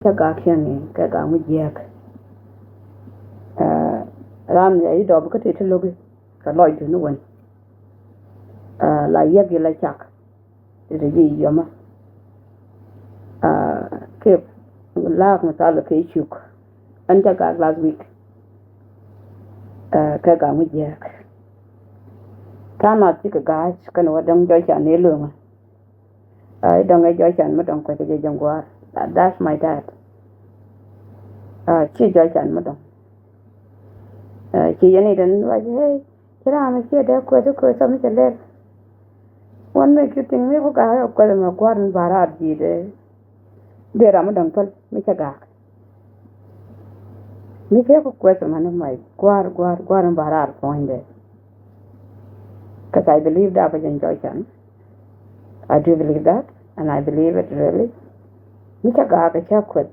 Ka kiani ka mujek ram ya ido ka te logi ka loy tu nuwen la yegi la chak de ji yoma ke la ma ta ke chuk an ta ka last week ka mujek ta na ti ka ga ka no dang joy cha ne lu ma ai dang ai joy chan ma dang ko ke jangwa that's my dad chi joy chan ma dang chị vậy này đến vậy hey cái nào mà kia để quay sao mới chạy lên one make you think me có cái quay mà qua đến bara gì đấy để làm đằng phân mới chạy gạt mình kia có quay mà nó mày qua đến bara point đấy because I believe that was enjoy chan I do believe that and I believe it really mình chạy gạt cái chạy quét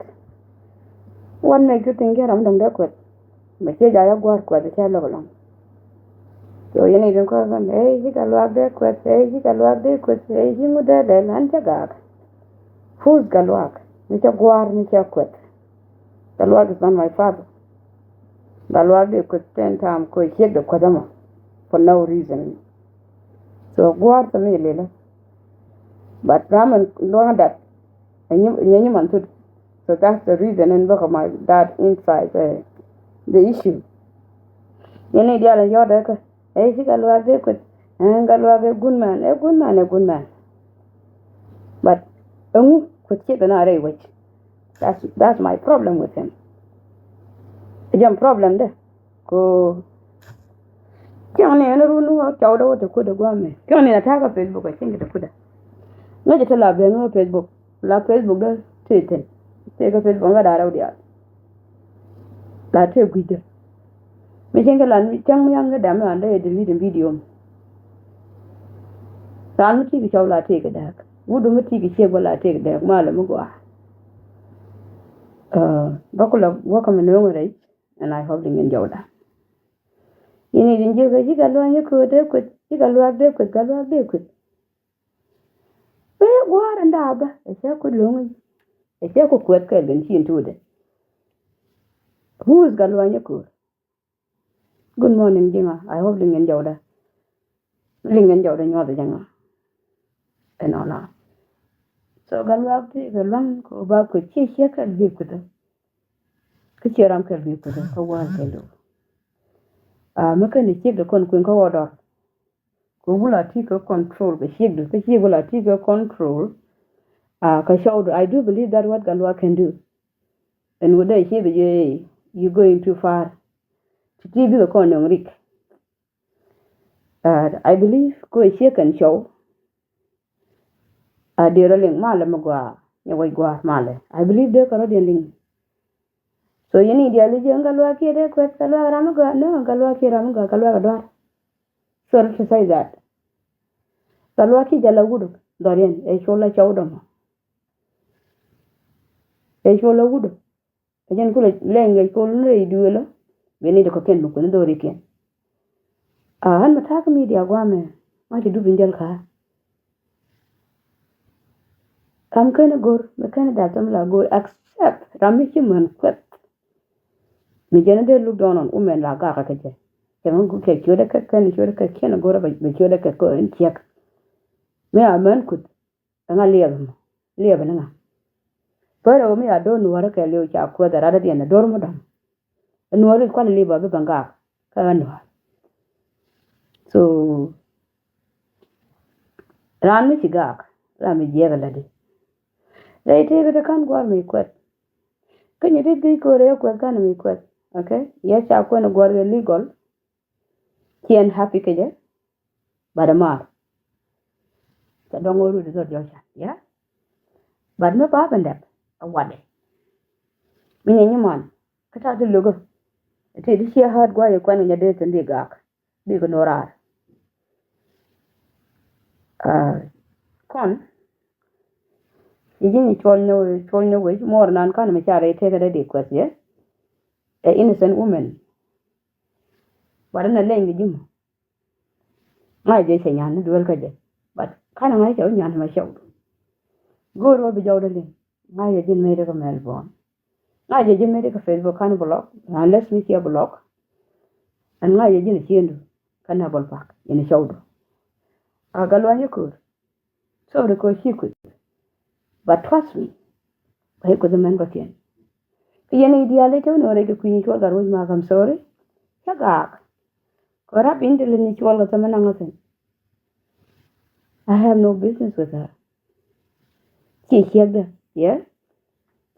one make you think cái làm đằng đó quét mà chưa giải qua qua thì sao lo rồi vậy này đừng có nói hey cái loạt đấy quét hey cái loạt đấy quét hey cái mua đấy để làm chắc gạt who's cái loạt mình chắc qua mình chắc quét cái loạt is not my father cái loạt đấy quét ten time coi chết được qua đó for no reason so qua thì mình lấy but ramen lo that nhưng mà thôi so that's the reason and look at my dad inside the issue. Any dia la yoda ka eh si galwa de ko galwa de good man but ko che na re wach that's my problem with him jam problem de ko kyang ne na ru nu chaw do to ko de gwa me kyang ne na ta ka Facebook ko cin da kuda no je ta la be no Facebook da teten te ka Facebook ga da raw dia la te guide me jenga lan mi chang yang ga dam an da delete video ran mi ti chaw la te ga da wudu mi ti che go la te ga mala mu gwa bakula waka me no ngore and I hope you enjoy that yini din je ga jiga lo anya ko de ko jiga lo de ko ga lo de ko be gwa ran da ba e ko lo ngi e ko kwet ka gan chin tu de who's galwanya kur good morning jinga I hope lingen jawda nyoda janga and all so galwa ti galwan ko ba ko chi ka bi ko da ka chi ram ka bi ko da ko wa ke do maka ni chi da kon ko wada ko wula ti ko control ka chi wula ti ko control ka show I do believe that what galwa can do and would I see the you're going too far to give you a corner Rick. I believe go a can show dear ling mala magua, gua male. I believe they're Canadian. So you need the young Galwaki, they quest Galwamaga, no Galwaki Ramaga, Galwaga. So to say that Galwaki Jalawood, Dorian, a shola chowdom. A shola wood. Ajan ko lenga ko le duela beni de ko ken ko ndo riken han mata ka media gwame ma ti dubin jal ka kam kana gor me kana da tam la gor accept rami ki man kwet mi jana de look down on women la ga ka ke ke man ko ke kyoda ka kan kyoda ka ken gor ba be kyoda ka ko en tiak me a man kut nga lebe na pero mi ado nuwara ka leo cha ko da rada diana dormo dam nuwara kwa le ba be banga ka no so ran mi sigak la mi jega la de dai te ga kan gwar mi kwat kan yi dai ko re ko kan mi kwat okay ya cha ko na gwar legal kien happy ke je badamar ta dongoru de do ja ya bad me ba bandap awade minye nyman kata de logo te di sia hard gwa ye kwani nyade tende gak bi ko norar kon yini cholno we more nan kan me chare te ga de kwat ye a innocent woman wadana lengi jum ngai je senyan duel ka je but kana ngai je nyan ma shaw goro bi jawdale ngai je din me de ko Melbourne Nga je me de Facebook kan block unless me here block and nga je ni chendu kana bol pak ni shawdo agalwa nyukur so ko shikut but trust me I could the man batin yene ideale to no rege kuni to garwo ma kam sorry yaga ko rab indele ni chwal ga tamana ngasen I have no business with her chi chegda yeah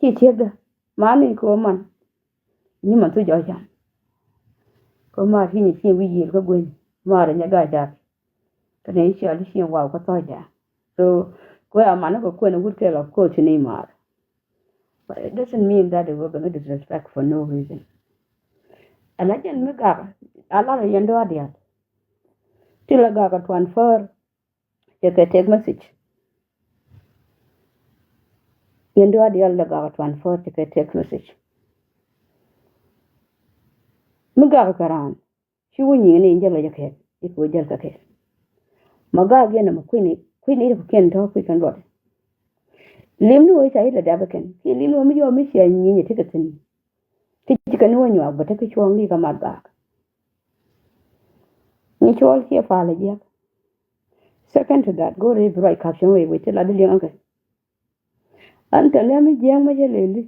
chi chegda mani ko man ni man tu jo jan ko ma hini chi wi yil ko gwen ma ra nya ga ja kane shi ali shi wa ko to ja so ko ya man ko ko na good care of course ni ma but it doesn't mean that they were going to disrespect for no reason and again me ga ala ra yendo adia tila ga ka transfer you can take message yendo adia la ga transfer you can take message me ga karan shi wuni ne injala ya ke iko jal ka ke maga ga na kwini ko ken to ku kan dot limnu wai sai da dabakan ki limnu mi yo mi shi anyi ne take tin ki kan wani wa bata ki chon ni ga maga ni chol ki fa la ya second to that go re right caption we with la de liang ka anta le mi jang ma jele li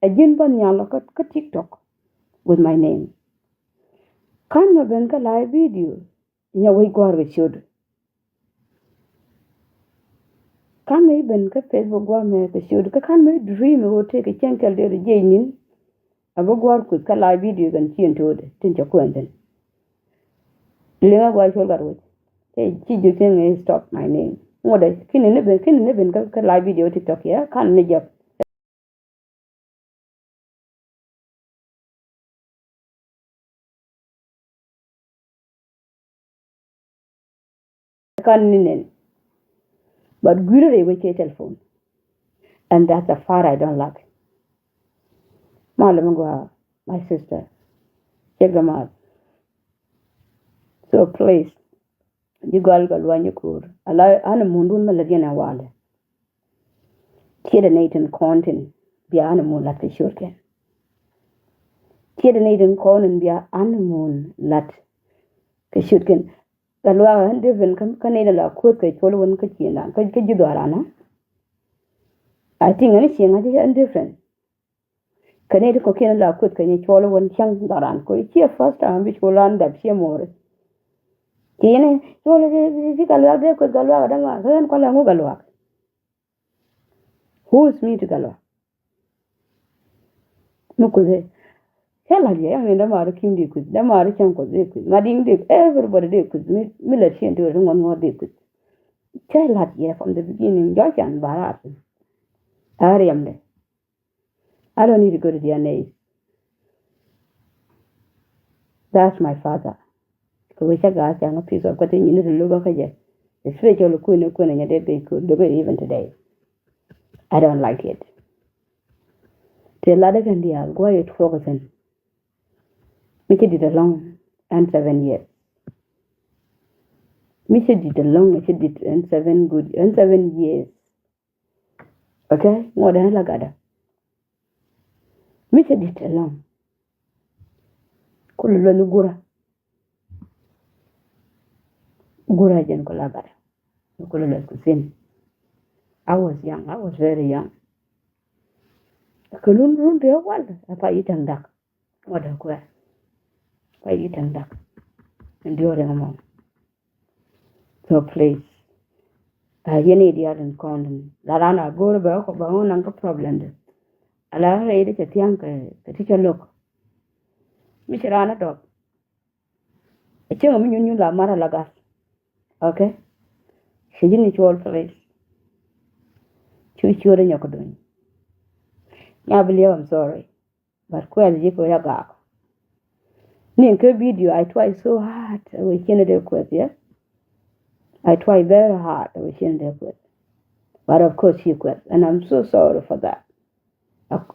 ajin ban ya la ka TikTok with my name kan na ben ka live video nya wai gor we should kan me ben ka Facebook gor me ka should ka kan me dream wo te ka chenkel de je nin abo gor ku ka live video gan chin to de tin cha kwenden le ga gwa shol garwo hey chi ju ken stop my name ngode kin ne ben ka live video TikTok ya kan ne jap kan ninen but gure we ke telephone and that's a far I don't like malam go my sister check them out so please you gal wanyu kur ala ana mundun malagena wale tiede naten content bia ana mun lat shurken tiede naten content bia ana mun lat ke shurken galwa hande ben kan ida la ko ke cholo won ka kina ka jidara na I think any thing is different kane ko kina la ko ke cholo won chang daran ko chi first time bi cholan da chi more kine cholo ji galwa de ko galwa da ma ran ko la ngo galwa who is me to galwa mukuze hela ya ngenda mara kimdi ku da mara chan ko de ku mading de everybody de ku mi la chen de ngon ngo de ku hela ya from the beginning jo chan barat ariam de I don't need to go to DNA that's my father ko we chaga chan a piece of ko tin ni lu ba ka je especially ku ne nya de ku do even today I don't like it te la de kan dia go it focusing me did along and 7 years me did along me did and 7 good and 7 years okay more than la gada me did along kullu lu gura jen ko la gada kullu lu kusin I was young I was very young kulun run de wal apa itang dak wada ko pa itang dak ndio re ngam so please yene dia den kon la rana gor ba ko ba on ko problem de ala re de tiang ke ti chalok mi rana dok e chenga mi nyun la mara la gas okay shijini chol please chure nyokodon I believe I'm sorry but kwel jiko ya ga ni nke video I try so hard we can do it yeah I try very hard we can do it but of course you quit and I'm so sorry for that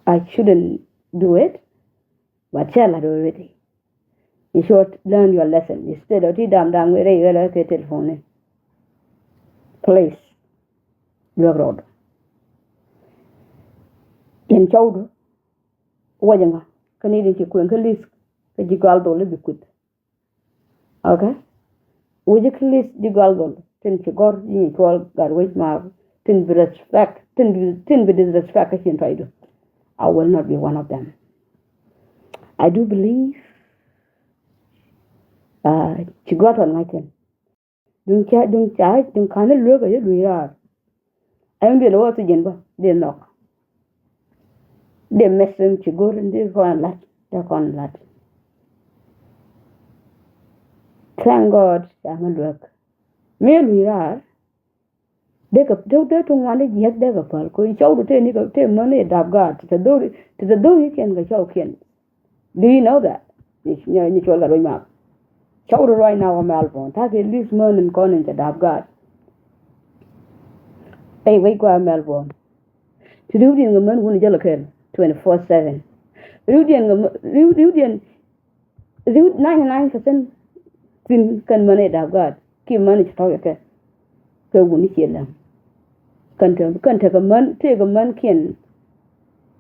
I shouldn't do it but tell her already you should learn your lesson instead of the dam we re ke telephone please look road in chawdu wajanga kanidin ki kwen kalis ka jigal dole bikut okay wuji kalis jigal dole tin ki gor ni tol garwaj ma tin bi respect tin bi disrespect ka kin taido I will not be one of them. I do believe ci got on ngaken dun kana lo ga yedu ya ayun de lo to jenba de nok de messen ci gor ndi ko lat da kon lat thank God I'm look me lu ya de ka de to ngane yek de ka pal ko chau do te ni ka te mane dab God to the do you can ga chau ken do you know that ni chol ga ma chau right now on Melbourne ta ke lis man and con into dab God hey wait go Melbourne to do the man who jalo ken 24/7 Rudian 99% tin kan mane dab God ki mane chau ke ko woni kelam kan ta ga man te ga man ken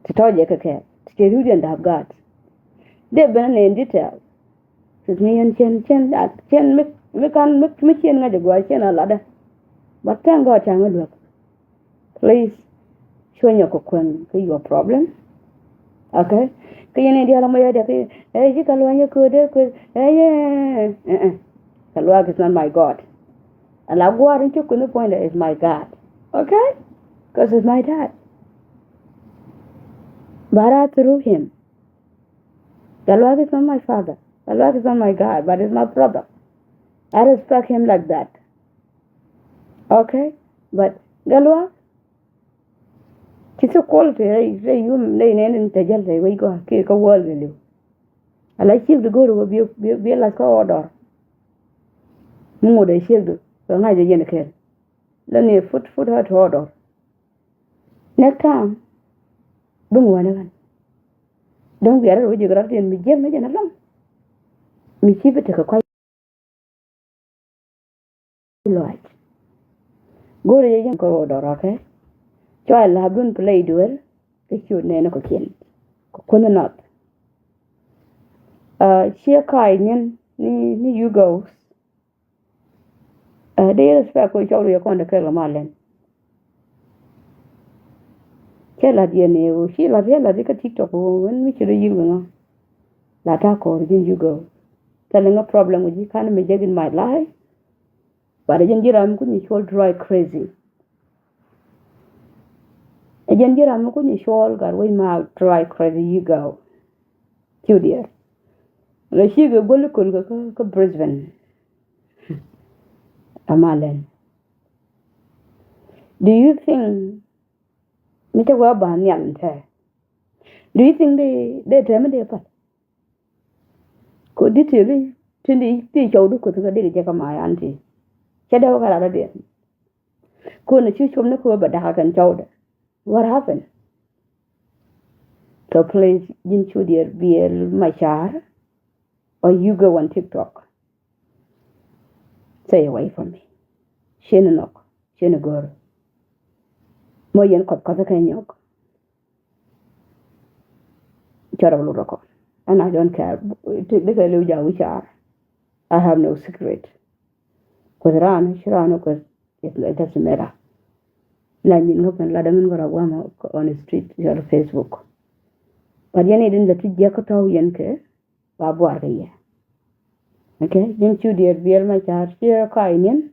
to tell you ke Rudian dab God de ben in detail me and chen me kan me chen nga de gwa chen ala da but thank God chang look please show your kokwen ke your problem okay ke yene dia la moya de ke ji kalwanya ko de ko kalwa is not my God ala gwa rin chu kun point is my God okay because it's my dad bara through him kalwa is not my father Allah is not my God, but it's my brother. I respect him like that. Okay? But Galwa, it's a quality. Say you lay in the jail, we go kick a wall with you. I like you to go to be like order. More they shield. So I didn't care. Then you foot her to order. Next time, don't one again. Don't get it with your granny and me, Jim, alone. Me keep it a quite large. Go to your order, okay? Child have been play duel, the cute name of kin. Coconut not. Sheer kind, ni you go. They respect which all your conduct, Marlin. Tell her, dear Neo, she la vela de TikTok when we should you Latako, didn't you go? Telling a problem with you can't be in my life. But again, I'm going to dry crazy. Again, I'm going to show got way mouth dry crazy. You go, you dear. Let's see go look at Brisbane. Amalen. Do you think Mr. Waban do you think they tell me they could it be to the show could take my auntie? Shadow got out of it. Couldn't you show me but I can show what happened? So please, didn't you dear be my char? Or you go on TikTok? Stay away from me. Shane knock, Shane girl. Moyen cop Kazakanyok. Terrible record. And I don't care. Take the Galuja which are. I have no secret. Because Shirano, because it doesn't matter. Landing up and Ladaman Goragwama on the street or Facebook. But you didn't let it Jacoto Yenke, Babuaria. Okay? Didn't you dear beer my charge here, Kainian?